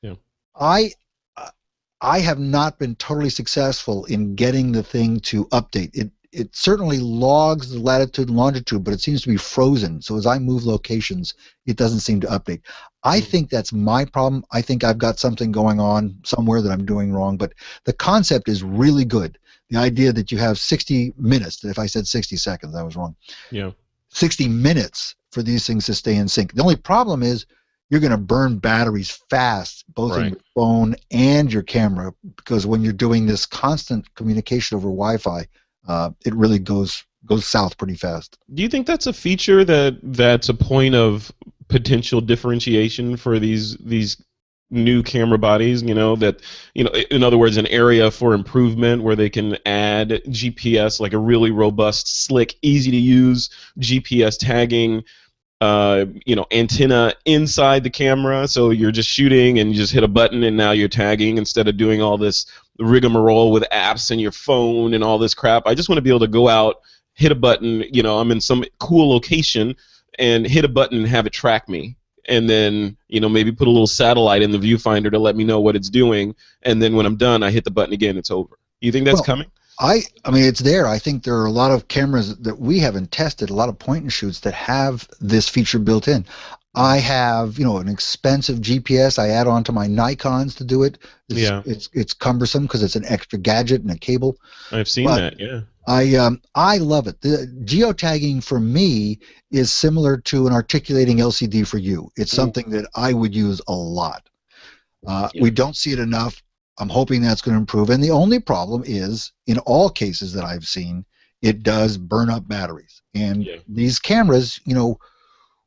Yeah. I have not been totally successful in getting the thing to update. It certainly logs the latitude and longitude, but it seems to be frozen. So as I move locations, it doesn't seem to update. I think that's my problem. I think I've got something going on somewhere that I'm doing wrong, but the concept is really good. The idea that you have 60 minutes, if I said 60 seconds, I was wrong. Yeah. 60 minutes for these things to stay in sync. The only problem is you're going to burn batteries fast, both in your phone and your camera, because when you're doing this constant communication over Wi-Fi, it really goes south pretty fast. Do you think that's a feature that's a point of potential differentiation for these new camera bodies? In other words, an area for improvement where they can add GPS, like a really robust, slick, easy to use GPS tagging, antenna inside the camera, so you're just shooting and you just hit a button and now you're tagging instead of doing all this rigmarole with apps and your phone and all this crap. I just want to be able to go out, hit a button, I'm in some cool location, and hit a button and have it track me. And then, maybe put a little satellite in the viewfinder to let me know what it's doing. And then when I'm done, I hit the button again, it's over. You think that's coming? I mean, it's there. I think there are a lot of cameras that we haven't tested, a lot of point and shoots that have this feature built in. I have, an expensive GPS I add on to my Nikons to do it. It's cumbersome because it's an extra gadget and a cable. I've seen that, yeah. I love it. The geotagging for me is similar to an articulating LCD for you. It's something that I would use a lot. We don't see it enough. I'm hoping that's going to improve. And the only problem is, in all cases that I've seen, it does burn up batteries. And these cameras,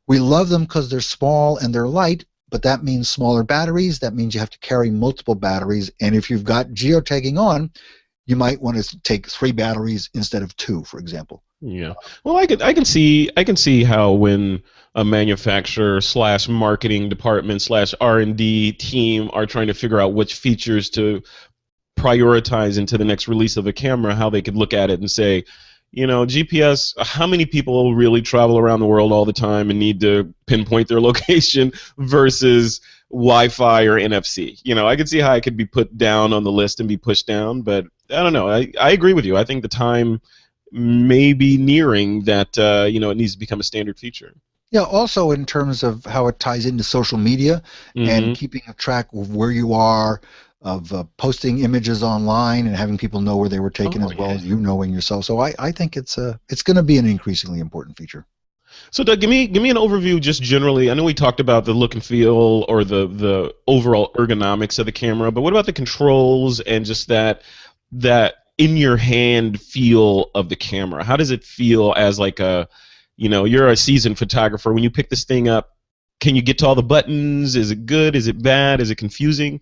we love them because they're small and they're light, but that means smaller batteries. That means you have to carry multiple batteries. And if you've got geotagging on, you might want to take 3 batteries instead of 2, for example. Yeah. Well, I can see how when a manufacturer / marketing department / R&D team are trying to figure out which features to prioritize into the next release of a camera, how they could look at it and say, GPS, how many people really travel around the world all the time and need to pinpoint their location versus Wi-Fi or NFC? I could see how it could be put down on the list and be pushed down, but I don't know. I agree with you. I think the time may be nearing that, it needs to become a standard feature. Yeah, also in terms of how it ties into social media and keeping a track of where you are, of posting images online and having people know where they were taken as well as you knowing yourself. So I think it's going to be an increasingly important feature. So Doug, give me an overview just generally. I know we talked about the look and feel or the overall ergonomics of the camera, but what about the controls and just that in your hand feel of the camera? How does it feel as like you're a seasoned photographer. When you pick this thing up, can you get to all the buttons? Is it good? Is it bad? Is it confusing?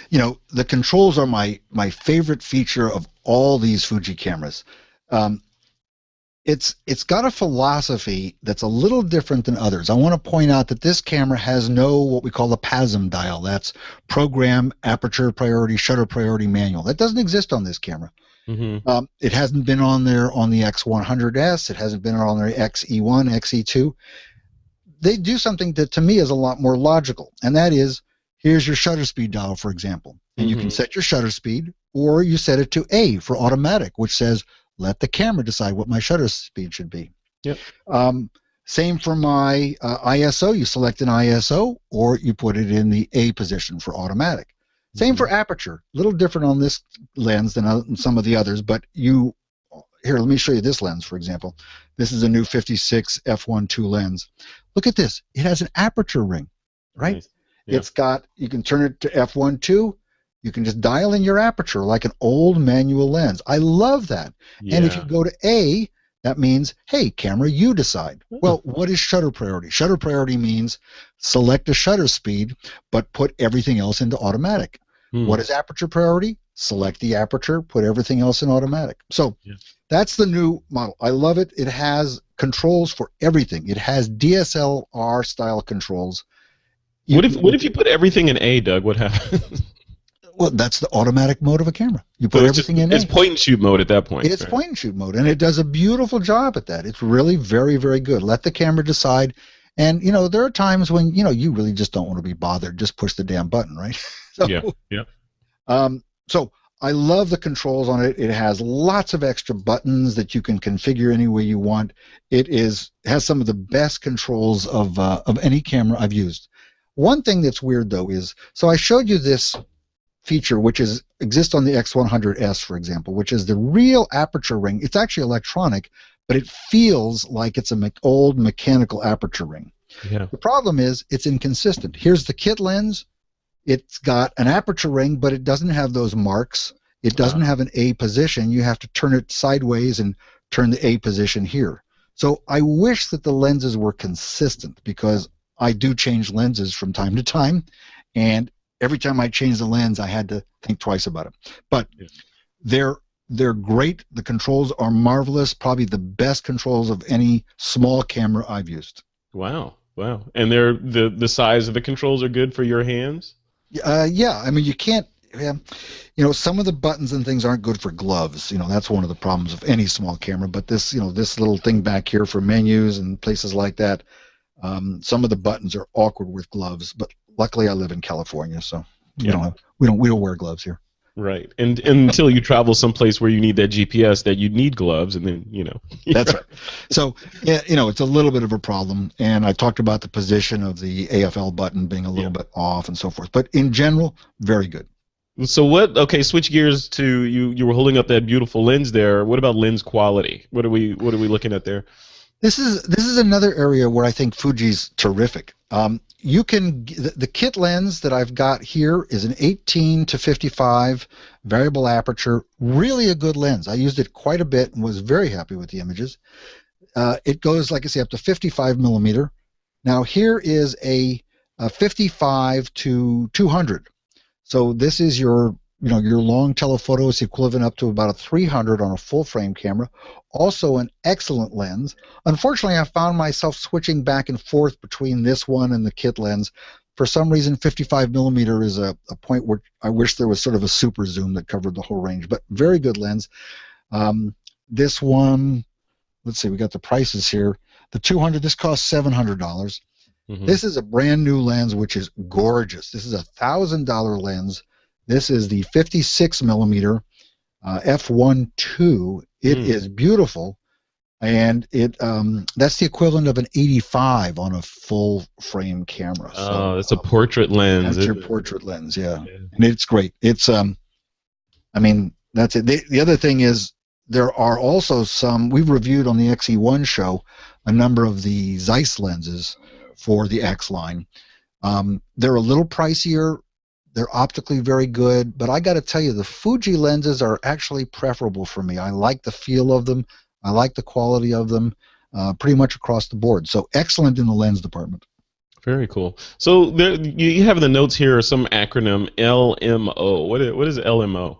The controls are my favorite feature of all these Fuji cameras. It's got a philosophy that's a little different than others. I want to point out that this camera has no what we call the PASM dial. That's program, aperture priority, shutter priority manual. That doesn't exist on this camera. It hasn't been on there on the X100S. It hasn't been on their XE1, XE2. They do something that to me is a lot more logical, and that is, here's your shutter speed dial, for example. And you can set your shutter speed, or you set it to A for automatic, which says, let the camera decide what my shutter speed should be. Yep. Same for my ISO. You select an ISO, or you put it in the A position for automatic. Same for aperture. A little different on this lens than on some of the others, but here, let me show you this lens, for example. This is a new 56 f1.2 lens. Look at this. It has an aperture ring, right? Nice. Yeah. It's got, you can turn it to f1.2. You can just dial in your aperture like an old manual lens. I love that. Yeah. And if you go to A, that means, hey, camera, you decide. Well, what is shutter priority? Shutter priority means select a shutter speed, but put everything else into automatic. What is aperture priority? Select the aperture, put everything else in automatic. So that's the new model. I love it. It has controls for everything. It has DSLR style controls. What if you put everything in A, Doug? What happens? Well, that's the automatic mode of a camera. You put everything in A. It's point and shoot mode at that point. It's point and shoot mode, and it does a beautiful job at that. It's really very, very good. Let the camera decide. And, you know, there are times when, you know, you really just don't want to be bothered. Just push the damn button, right? So I love the controls on it. It has lots of extra buttons that you can configure any way you want. It has some of the best controls of any camera I've used. One thing that's weird, though, is, so I showed you this feature, which exists on the X100S, for example, which is the real aperture ring. It's actually electronic, but it feels like it's an old mechanical aperture ring. The problem is it's inconsistent. Here's the kit lens. It's got an aperture ring, but it doesn't have those marks. It doesn't have an A position. You have to turn it sideways and turn the A position here. So I wish that the lenses were consistent, because I do change lenses from time to time, and every time I changed the lens, I had to think twice about it. But they're great. The controls are marvelous. Probably the best controls of any small camera I've used. Wow. And the size of the controls are good for your hands? Yeah. I mean, you can't. You know, some of the buttons and things aren't good for gloves. You know, that's one of the problems of any small camera. But this, you know, this little thing back here for menus and places like that, some of the buttons are awkward with gloves. But luckily, I live in California, so we don't wear gloves here. Right, and until you travel someplace where you need that GPS, that you need gloves, and then That's right. So you know, it's a little bit of a problem, and I talked about the position of the AFL button being a little bit off and so forth. But in general, very good. So okay, switch gears to you were holding up that beautiful lens there. What about lens quality? What are we looking at there? This is another area where I think Fuji's terrific. You can the kit lens that I've got here is an 18-55 variable aperture, really a good lens. I used it quite a bit and was very happy with the images. It goes, like I say, up to 55 millimeter. Now here is a 55 to 200. So this is your long telephoto is equivalent up to about a 300 on a full frame camera. Also an excellent lens. Unfortunately, I found myself switching back and forth between this one and the kit lens. For some reason, 55 millimeter is a point where I wish there was sort of a super zoom that covered the whole range, but very good lens. This one, let's see, we got the prices here. The 200, this costs $700. This is a brand new lens, which is gorgeous. This is a $1,000 lens. This is the 56 millimeter f1.2. It is beautiful, and that's the equivalent of an 85 on a full frame camera. So, it's a portrait lens. That's your portrait lens, yeah. And it's great. It's I mean, that's it. The other thing is there are also some. We've reviewed on the XE1 show a number of the Zeiss lenses for the X line. They're a little pricier. They're optically very good, but I got to tell you, the Fuji lenses are actually preferable for me. I like the feel of them. I like the quality of them, pretty much across the board. So excellent in the lens department. Very cool. So there, you have in the notes here some acronym LMO. What is LMO?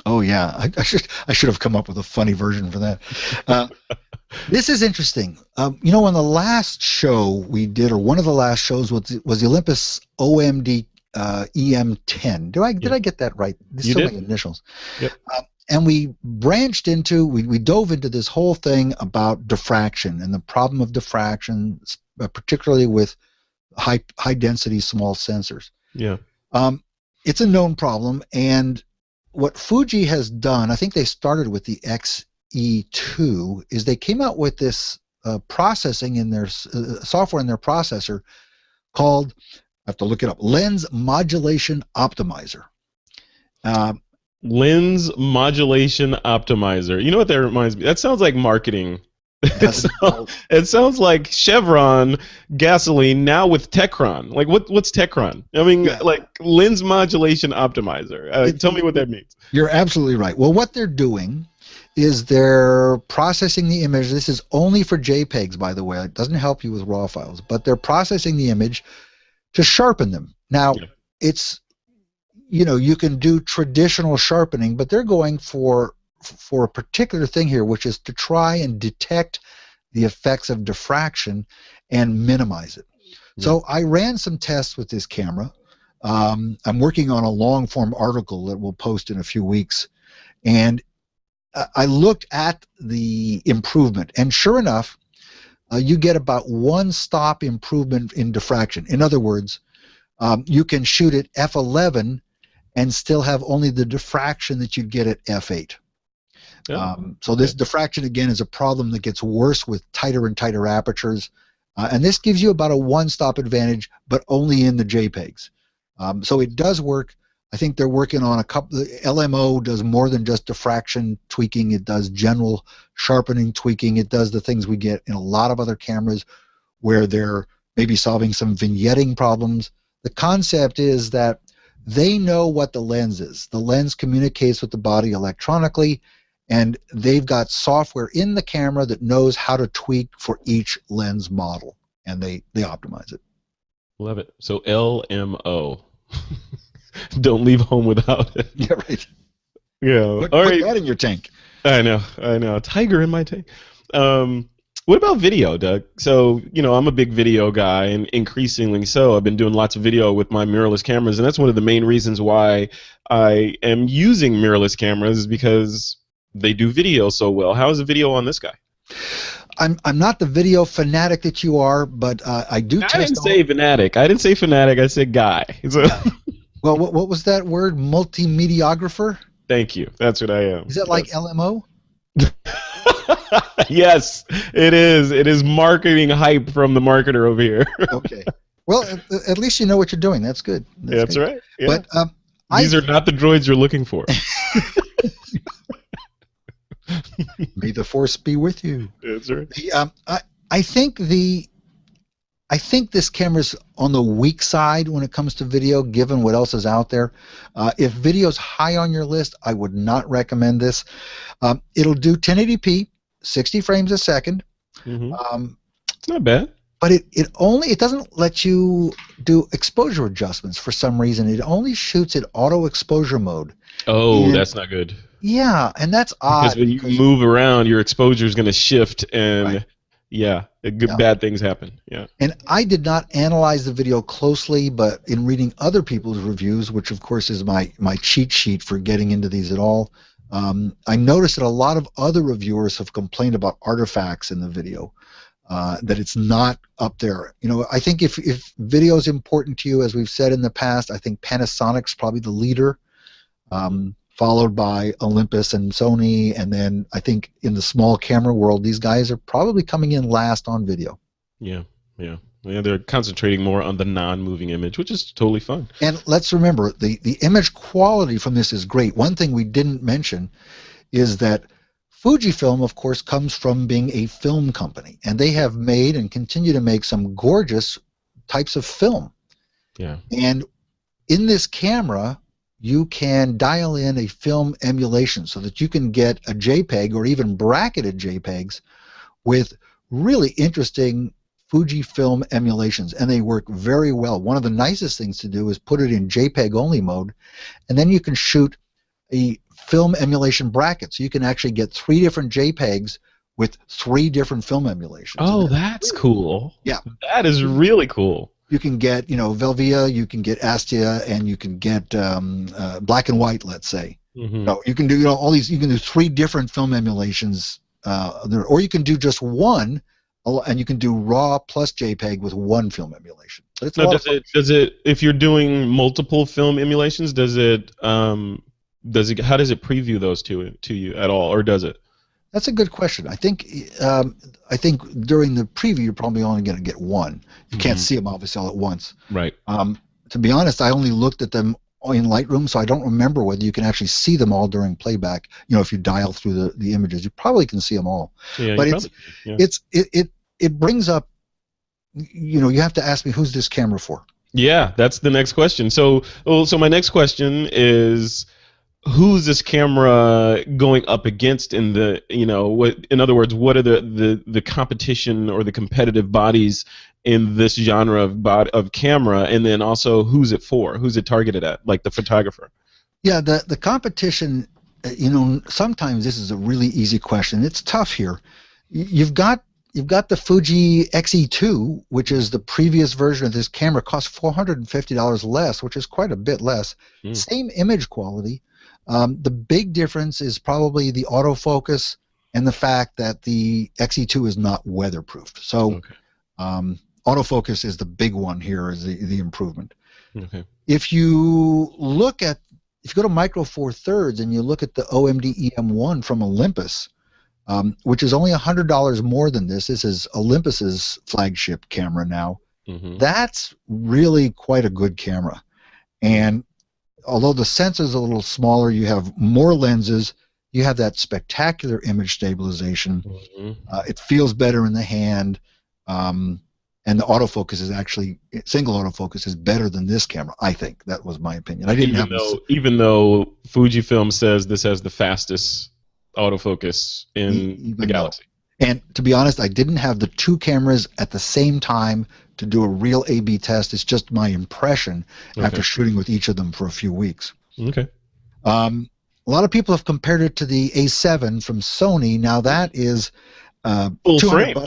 Oh yeah, I should have come up with a funny version for that. This is interesting. You know, on the last show we did, or one of the last shows was the Olympus OMD EM10. Did I get that right? There's so many initials. Yep. And we branched into, we dove into this whole thing about diffraction and the problem of diffraction, particularly with high density small sensors. Yeah. It's a known problem, and what Fuji has done, I think they started with the X-E2, is they came out with this processing in their software in their processor called, I have to look it up, Lens Modulation Optimizer. Lens Modulation Optimizer. You know what that reminds me? That sounds like marketing. It sounds like Chevron gasoline now with Techron. Like what's Techron? I mean, like Lens Modulation Optimizer. Tell me what that means. You're absolutely right. Well, what they're doing is they're processing the image. This is only for JPEGs, by the way. It doesn't help you with RAW files, but they're processing the image to sharpen them. Now, it's, you can do traditional sharpening, but they're going for a particular thing here, which is to try and detect the effects of diffraction and minimize it. So I ran some tests with this camera. I'm working on a long-form article that we'll post in a few weeks, and I looked at the improvement, and sure enough, you get about one stop improvement in diffraction. In other words, you can shoot at f11 and still have only the diffraction that you'd get at f8. So this diffraction, again, is a problem that gets worse with tighter and tighter apertures, and this gives you about a one-stop advantage, but only in the JPEGs. So it does work. I think they're working on a couple. The LMO does more than just diffraction tweaking. It does general sharpening tweaking. It does the things we get in a lot of other cameras where they're maybe solving some vignetting problems. The concept is that they know what the lens is. The lens communicates with the body electronically, and they've got software in the camera that knows how to tweak for each lens model, and they optimize it. Love it. So LMO. Don't leave home without it. Yeah, right. Yeah. Put that in your tank. I know. Tiger in my tank. What about video, Doug? So, I'm a big video guy, and increasingly so. I've been doing lots of video with my mirrorless cameras, and that's one of the main reasons why I am using mirrorless cameras, is because they do video so well. How is the video on this guy? I'm not the video fanatic that you are, but I do test. I didn't say fanatic. I said guy. So. Well, what was that word? Multimediographer? Thank you. That's what I am. Is that like LMO? Yes, it is. It is marketing hype from the marketer over here. Okay. Well, at least you know what you're doing. That's good. That's right. Yeah. But these are not the droids you're looking for. May the force be with you. That's right. I think this camera's on the weak side when it comes to video, given what else is out there. If video's high on your list, I would not recommend this. It'll do 1080p, 60 frames a second. Mm-hmm. It's not bad. But it doesn't let you do exposure adjustments for some reason. It only shoots at auto exposure mode. Oh, that's not good. Yeah, and that's odd. Because when you move around, your exposure is going to shift, and bad things happen. Yeah. And I did not analyze the video closely, but in reading other people's reviews, which of course is my cheat sheet for getting into these at all, I noticed that a lot of other reviewers have complained about artifacts in the video, that it's not up there. I think if video is important to you, as we've said in the past, I think Panasonic's probably the leader, followed by Olympus and Sony, and then I think in the small camera world, these guys are probably coming in last on video. Yeah, they're concentrating more on the non-moving image, which is totally fun. And let's remember, the image quality from this is great. One thing we didn't mention is that Fujifilm, of course, comes from being a film company, and they have made and continue to make some gorgeous types of film. Yeah. And in this camera, you can dial in a film emulation so that you can get a JPEG or even bracketed JPEGs with really interesting Fujifilm emulations, and they work very well. One of the nicest things to do is put it in JPEG only mode, and then you can shoot a film emulation bracket, so you can actually get 3 different JPEGs with 3 different film emulations. Oh, that's cool. Yeah. That is really cool. You can get, Velvia, you can get Astia, and you can get black and white, let's say. Mm-hmm. You can do, all these. You can do 3 different film emulations, or you can do just one, and you can do RAW plus JPEG with 1 film emulation. But it's does it? If you're doing multiple film emulations, how does it preview those to you at all, or does it? That's a good question. I think during the preview you're probably only going to get 1. You can't see them obviously all at once. Right. To be honest, I only looked at them in Lightroom, so I don't remember whether you can actually see them all during playback. If you dial through the images, you probably can see them all. Yeah, but it brings up. You have to ask me, who's this camera for? Yeah, that's the next question. So my next question is, who's this camera going up against in the, in other words, what are the competition or the competitive bodies in this genre of camera, and then also who's it for? Who's it targeted at, like the photographer? Yeah, the competition, sometimes this is a really easy question. It's tough here. You've got the Fuji X-E2, which is the previous version of this camera, costs $450 less, which is quite a bit less. Same image quality. The big difference is probably the autofocus and the fact that the X-E2 is not weatherproofed. So autofocus is the big one here, is the improvement. Okay. If you go to Micro Four Thirds and you look at the OMD EM1 from Olympus, which is only $100 more than this. This is Olympus's flagship camera now. That's really quite a good camera. And although the sensor is a little smaller, you have more lenses, you have that spectacular image stabilization. It feels better in the hand. And the autofocus is actually, single autofocus is better than this camera, I think. That was my opinion. I didn't even though Fujifilm says this has the fastest autofocus in the Galaxy. And to be honest, I didn't have the two cameras at the same time to do a real A/B test. It's just my impression after shooting with each of them for a few weeks. Okay. A lot of people have compared it to the A7 from Sony. Now that is full frame.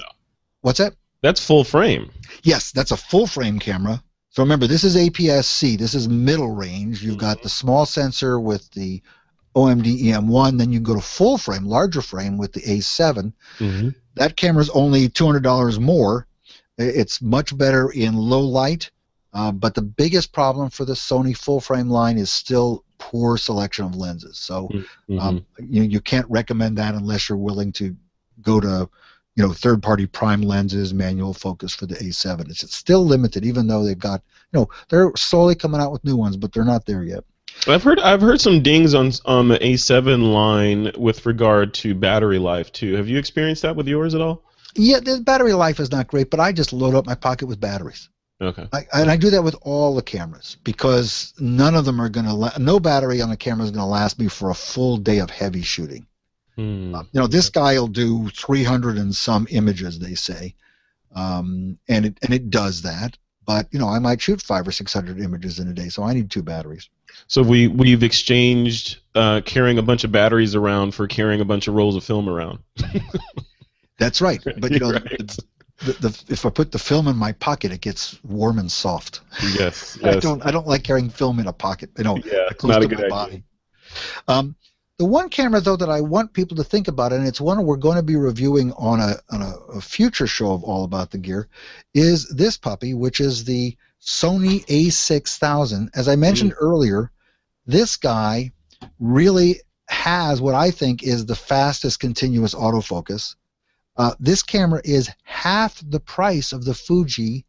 What's that? That's full frame. Yes, that's a full frame camera. So remember, this is APS-C. This is middle range. You've got the small sensor with the OMD EM1. Then you go to full frame, larger frame with the A7. That camera is only $200 more. It's much better in low light. But the biggest problem for the Sony full frame line is still poor selection of lenses. So you can't recommend that unless you're willing to go to third-party prime lenses, manual focus for the A7. It's still limited, even though they've got, they're slowly coming out with new ones, but they're not there yet. I've heard some dings on the A7 line with regard to battery life too. Have you experienced that with yours at all? Yeah, the battery life is not great, but I just load up my pocket with batteries. Okay. And I do that with all the cameras because none of them are going to. No battery on a camera is going to last me for a full day of heavy shooting. This guy will do 300 and some images, they say, and it does that. But I might shoot 500 or 600 images in a day, so I need two batteries. So we've exchanged carrying a bunch of batteries around for carrying a bunch of rolls of film around. That's right. But if I put the film in my pocket, it gets warm and soft. Yes. I don't like carrying film in a pocket. Close to my body. The one camera, though, that I want people to think about, and it's one we're going to be reviewing on a future show of All About the Gear, is this puppy, which is the Sony a6000. As I mentioned earlier, this guy really has what I think is the fastest continuous autofocus. This camera is half the price of the Fuji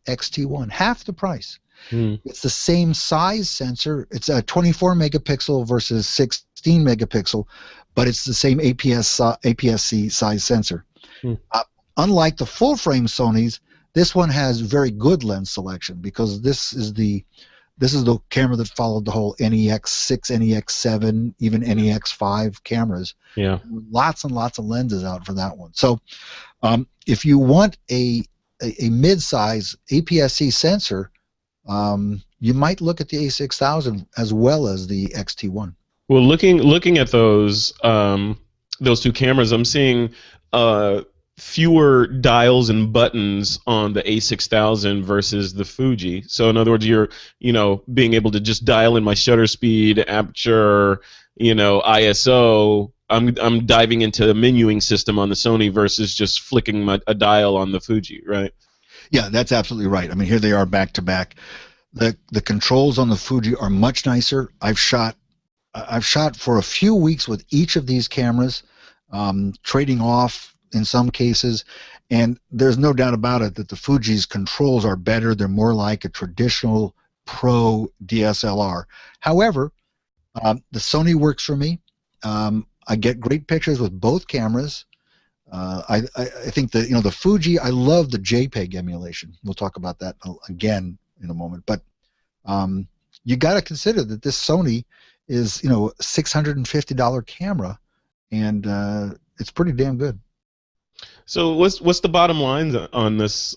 X-T1, half the price. It's the same size sensor. It's a 24 megapixel versus 16 megapixel, but it's the same APS-C size sensor. Unlike the full frame Sonys, this one has very good lens selection because this is the camera that followed the whole NEX6, NEX7, even NEX5 cameras. Yeah, lots and lots of lenses out for that one. So, if you want a mid-size APS-C sensor, you might look at the A6000 as well as the X-T1. Well, looking at those two cameras, I'm seeing fewer dials and buttons on the A6000 versus the Fuji. So in other words, you're being able to just dial in my shutter speed, aperture, ISO. I'm diving into a menuing system on the Sony versus just flicking a dial on the Fuji, right? Yeah, that's absolutely right. I mean, here they are back to back. The controls on the Fuji are much nicer. I've shot for a few weeks with each of these cameras, trading off in some cases, and there's no doubt about it that the Fuji's controls are better. They're more like a traditional pro DSLR. However, the Sony works for me. I get great pictures with both cameras. I think the Fuji, I love the JPEG emulation. We'll talk about that again in a moment. But you got to consider that this Sony is, you know, $650 camera, and it's pretty damn good. So what's the bottom line on this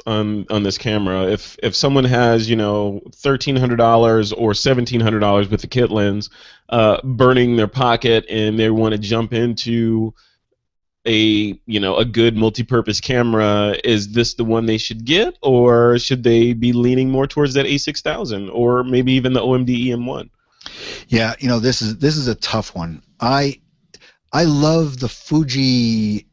camera? If someone has, you know, $1,300 or $1,700 with the kit lens, burning their pocket, and they want to jump into a good multi-purpose camera, is this the one they should get, or should they be leaning more towards that A6000 or maybe even the OMD EM1? Yeah, you know, this is a tough one. I love the Fuji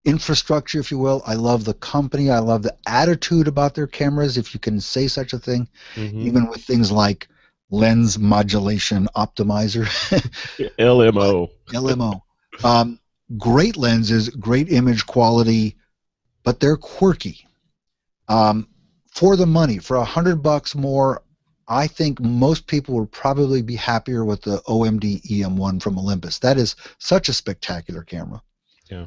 infrastructure, if you will. I love the company. I love the attitude about their cameras, if you can say such a thing, even with things like lens modulation optimizer. LMO. LMO. Great lenses, great image quality, but they're quirky. For the money, for $100 more, I think most people would probably be happier with the OMD EM1 from Olympus. That is such a spectacular camera. Yeah.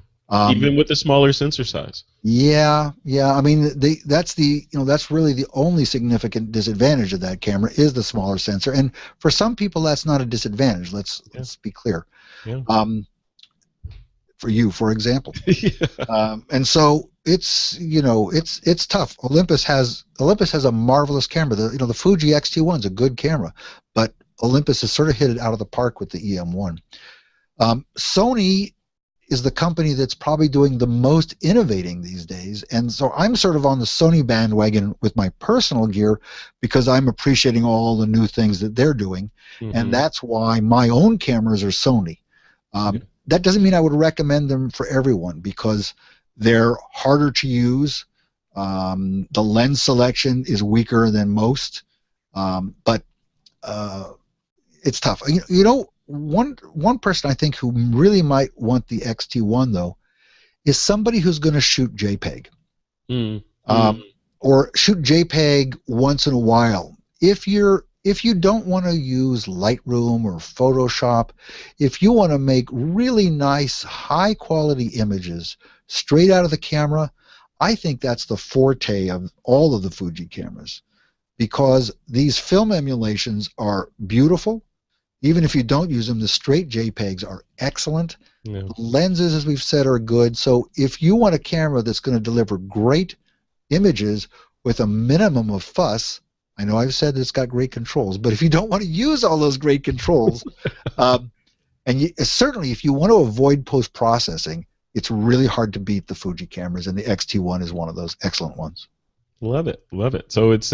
Even with the smaller sensor size. Yeah. I mean, that's really the only significant disadvantage of that camera is the smaller sensor, and for some people that's not a disadvantage. Let's be clear. Yeah. For you, for example. Yeah. And so it's tough. Olympus has a marvelous camera. The Fuji X-T1 is a good camera, but Olympus has sort of hit it out of the park with the EM1. Sony is the company that's probably doing the most innovating these days, and so I'm sort of on the Sony bandwagon with my personal gear because I'm appreciating all the new things that they're doing, and that's why my own cameras are Sony. That doesn't mean I would recommend them for everyone because they're harder to use. The lens selection is weaker than most, but it's tough. One person I think who really might want the X-T1 though is somebody who's going to shoot JPEG, or shoot JPEG once in a while. If you don't want to use Lightroom or Photoshop, if you want to make really nice, high-quality images straight out of the camera, I think that's the forte of all of the Fuji cameras, because these film emulations are beautiful. Even if you don't use them, the straight JPEGs are excellent. Yeah. The lenses, as we've said, are good. So if you want a camera that's going to deliver great images with a minimum of fuss, I know I've said that it's got great controls, but if you don't want to use all those great controls, certainly if you want to avoid post-processing, it's really hard to beat the Fuji cameras, and the X-T1 is one of those excellent ones. Love it. So it's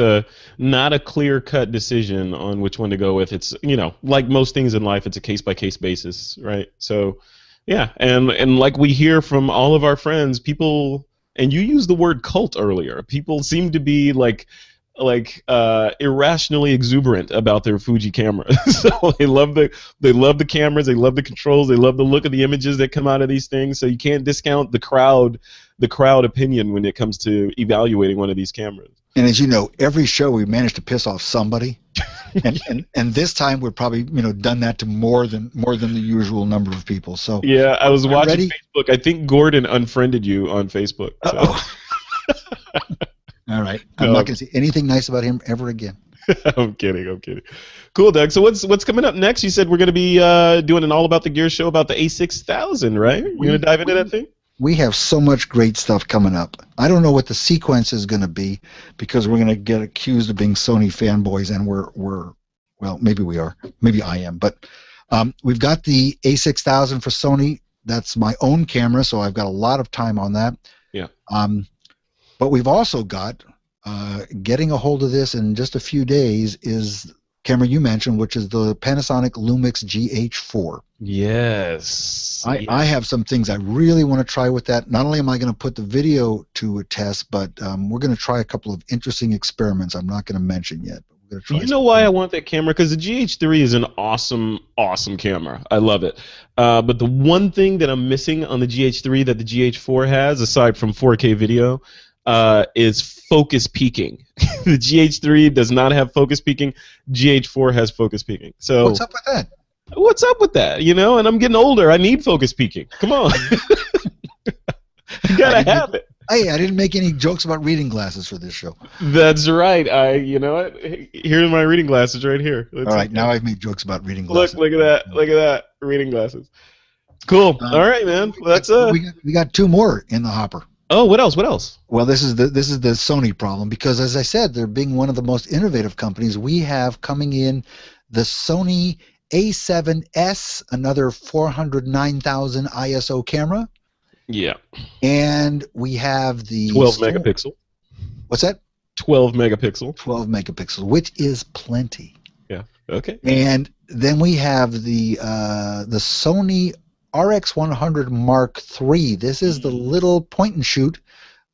not a clear-cut decision on which one to go with. It's, like most things in life, it's a case-by-case basis, right? So, yeah, and like we hear from all of our friends, people, and you used the word cult earlier, people seem to be like irrationally exuberant about their Fuji cameras. So they love the cameras, they love the controls, they love the look of the images that come out of these things. So you can't discount the crowd opinion when it comes to evaluating one of these cameras. And as you know, every show we managed to piss off somebody, and this time we're probably done that to more than the usual number of people. So yeah, I was watching Facebook. I think Gordon unfriended you on Facebook. So. All right. I'm not going to say anything nice about him ever again. I'm kidding. Cool, Doug. So what's coming up next? You said we're going to be doing an All About the Gear show about the A6000, right? We're going to dive into that thing? We have so much great stuff coming up. I don't know what the sequence is going to be because we're going to get accused of being Sony fanboys, and we're well, maybe we are. Maybe I am. But we've got the A6000 for Sony. That's my own camera, so I've got a lot of time on that. Yeah. But we've also got, getting a hold of this in just a few days, is camera you mentioned, which is the Panasonic Lumix GH4. Yes. I have some things I really want to try with that. Not only am I going to put the video to a test, but we're going to try a couple of interesting experiments I'm not going to mention yet. But we're going to try. You know why I want that camera? Because the GH3 is an awesome camera. I love it. But the one thing that I'm missing on the GH3 that the GH4 has, aside from 4K video, is focus peaking. The GH3 does not have focus peaking. GH4 has focus peaking. So what's up with that? What's up with that? And I'm getting older. I need focus peaking. Come on. You gotta have it. Hey, I didn't make any jokes about reading glasses for this show. That's right. You know what? Here are my reading glasses right here. All right, now I've made jokes about reading glasses. Look at that. Look at that. Reading glasses. Cool. All right, man. Well, that's we got two more in the hopper. Oh, what else? What else? Well, this is the Sony problem, because as I said, they're being one of the most innovative companies. We have coming in the Sony A7S, another 409,000 ISO camera. Yeah. And we have the 12 megapixel. What's that? 12 megapixel. 12 megapixel, which is plenty. Yeah. Okay. And then we have the Sony RX100 Mark III. This is the little point and shoot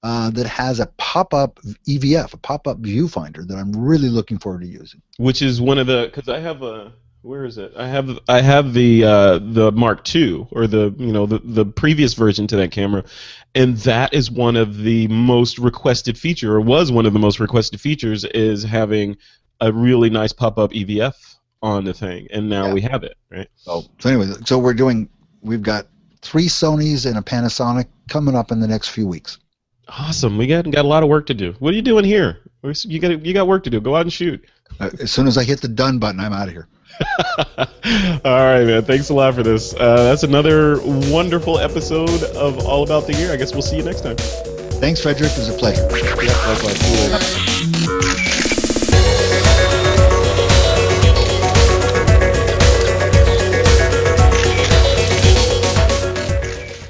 that has a pop-up EVF, a pop-up viewfinder that I'm really looking forward to using. Which is one of the, because I have a, where is it? I have the Mark II, or the previous version to that camera, and that is one of the most requested feature, or was one of the most requested features, is having a really nice pop-up EVF on the thing, and now we have it, right? So anyway, we've got 3 Sonys and a Panasonic coming up in the next few weeks. Awesome. We got a lot of work to do. What are you doing here? You got work to do. Go out and shoot. As soon as I hit the done button, I'm out of here. All right, man. Thanks a lot for this. That's another wonderful episode of All About the Gear. I guess we'll see you next time. Thanks, Frederick. It was a pleasure. Yeah, likewise. See you later.